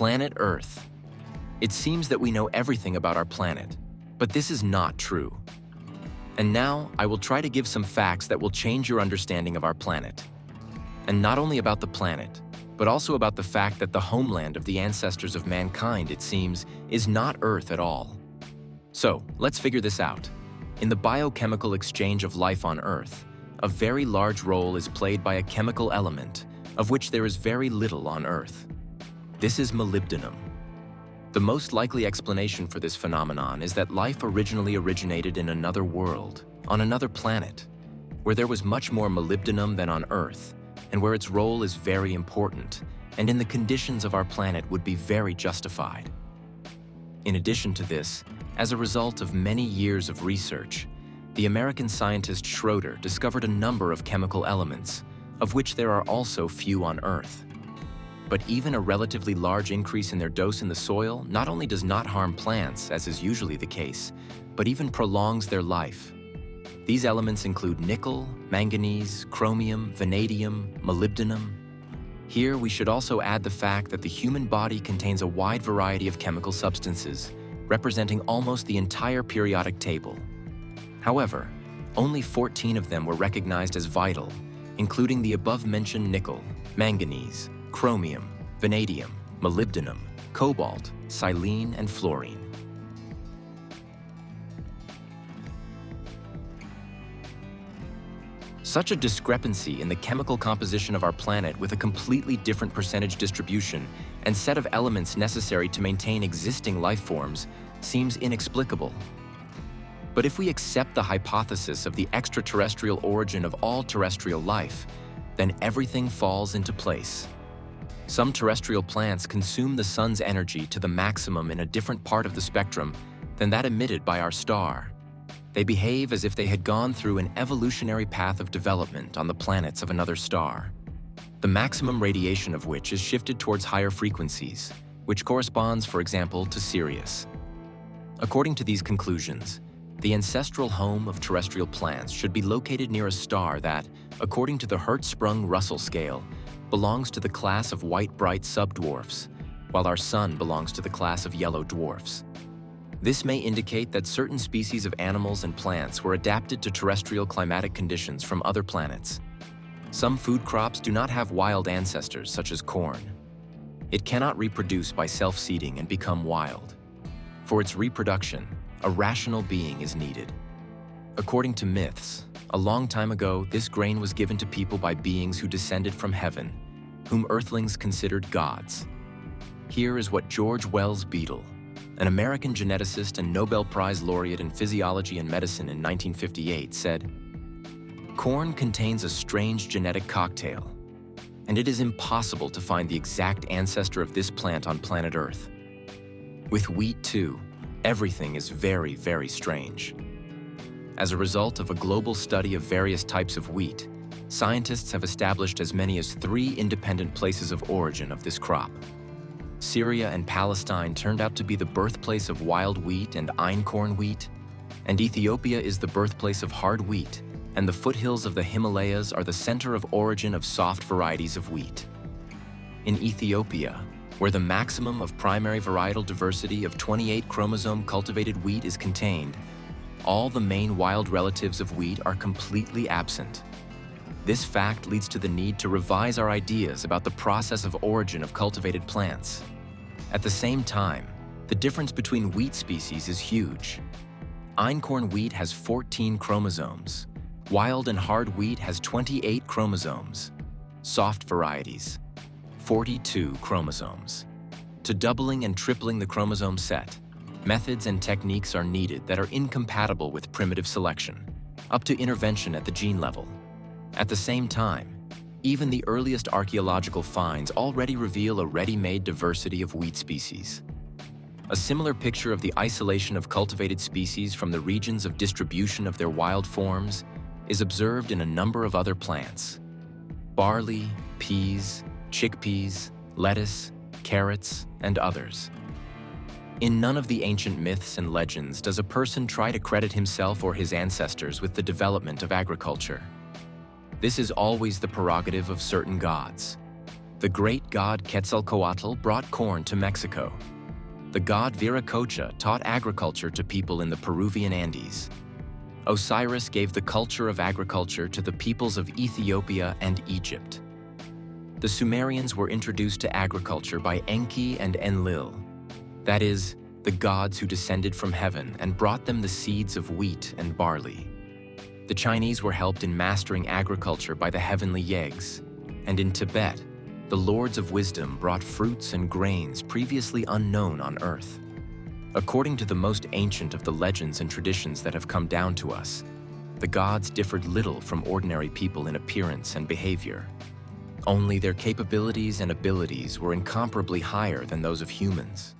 Planet Earth. It seems that we know everything about our planet, but this is not true. And now, I will try to give some facts that will change your understanding of our planet. And not only about the planet, but also about the fact that the homeland of the ancestors of mankind, it seems, is not Earth at all. So, let's figure this out. In the biochemical exchange of life on Earth, a very large role is played by a chemical element, of which there is very little on Earth. This is molybdenum. The most likely explanation for this phenomenon is that life originally originated in another world, on another planet, where there was much more molybdenum than on Earth, and where its role is very important, and in the conditions of our planet would be very justified. In addition to this, as a result of many years of research, the American scientist Schroeder discovered a number of chemical elements, of which there are also few on Earth. But even a relatively large increase in their dose in the soil not only does not harm plants, as is usually the case, but even prolongs their life. These elements include nickel, manganese, chromium, vanadium, molybdenum. Here, we should also add the fact that the human body contains a wide variety of chemical substances, representing almost the entire periodic table. However, only 14 of them were recognized as vital, including the above-mentioned nickel, manganese, chromium, vanadium, molybdenum, cobalt, silene, and fluorine. Such a discrepancy in the chemical composition of our planet with a completely different percentage distribution and set of elements necessary to maintain existing life forms seems inexplicable. But if we accept the hypothesis of the extraterrestrial origin of all terrestrial life, then everything falls into place. Some terrestrial plants consume the sun's energy to the maximum in a different part of the spectrum than that emitted by our star. They behave as if they had gone through an evolutionary path of development on the planets of another star, the maximum radiation of which is shifted towards higher frequencies, which corresponds, for example, to Sirius. According to these conclusions, the ancestral home of terrestrial plants should be located near a star that, according to the Hertzsprung-Russell scale, belongs to the class of white bright subdwarfs, while our sun belongs to the class of yellow dwarfs. This may indicate that certain species of animals and plants were adapted to terrestrial climatic conditions from other planets. Some food crops do not have wild ancestors, such as corn. It cannot reproduce by self-seeding and become wild. For its reproduction, a rational being is needed. According to myths, a long time ago, this grain was given to people by beings who descended from heaven, whom earthlings considered gods. Here is what George Wells Beadle, an American geneticist and Nobel Prize laureate in physiology and medicine in 1958, said, "Corn contains a strange genetic cocktail, and it is impossible to find the exact ancestor of this plant on planet Earth. With wheat, too, everything is very, very strange." As a result of a global study of various types of wheat, scientists have established as many as 3 independent places of origin of this crop. Syria and Palestine turned out to be the birthplace of wild wheat and einkorn wheat, and Ethiopia is the birthplace of hard wheat, and the foothills of the Himalayas are the center of origin of soft varieties of wheat. In Ethiopia, where the maximum of primary varietal diversity of 28 chromosome cultivated wheat is contained, all the main wild relatives of wheat are completely absent. This fact leads to the need to revise our ideas about the process of origin of cultivated plants. At the same time, the difference between wheat species is huge. Einkorn wheat has 14 chromosomes. Wild and hard wheat has 28 chromosomes. Soft varieties, 42 chromosomes. To doubling and tripling the chromosome set, methods and techniques are needed that are incompatible with primitive selection, up to intervention at the gene level. At the same time, even the earliest archaeological finds already reveal a ready-made diversity of wheat species. A similar picture of the isolation of cultivated species from the regions of distribution of their wild forms is observed in a number of other plants: barley, peas, chickpeas, lettuce, carrots, and others. In none of the ancient myths and legends does a person try to credit himself or his ancestors with the development of agriculture. This is always the prerogative of certain gods. The great god Quetzalcoatl brought corn to Mexico. The god Viracocha taught agriculture to people in the Peruvian Andes. Osiris gave the culture of agriculture to the peoples of Ethiopia and Egypt. The Sumerians were introduced to agriculture by Enki and Enlil, that is, the gods who descended from heaven and brought them the seeds of wheat and barley. The Chinese were helped in mastering agriculture by the heavenly Yegs, and in Tibet, the Lords of Wisdom brought fruits and grains previously unknown on Earth. According to the most ancient of the legends and traditions that have come down to us, the gods differed little from ordinary people in appearance and behavior. Only their capabilities and abilities were incomparably higher than those of humans.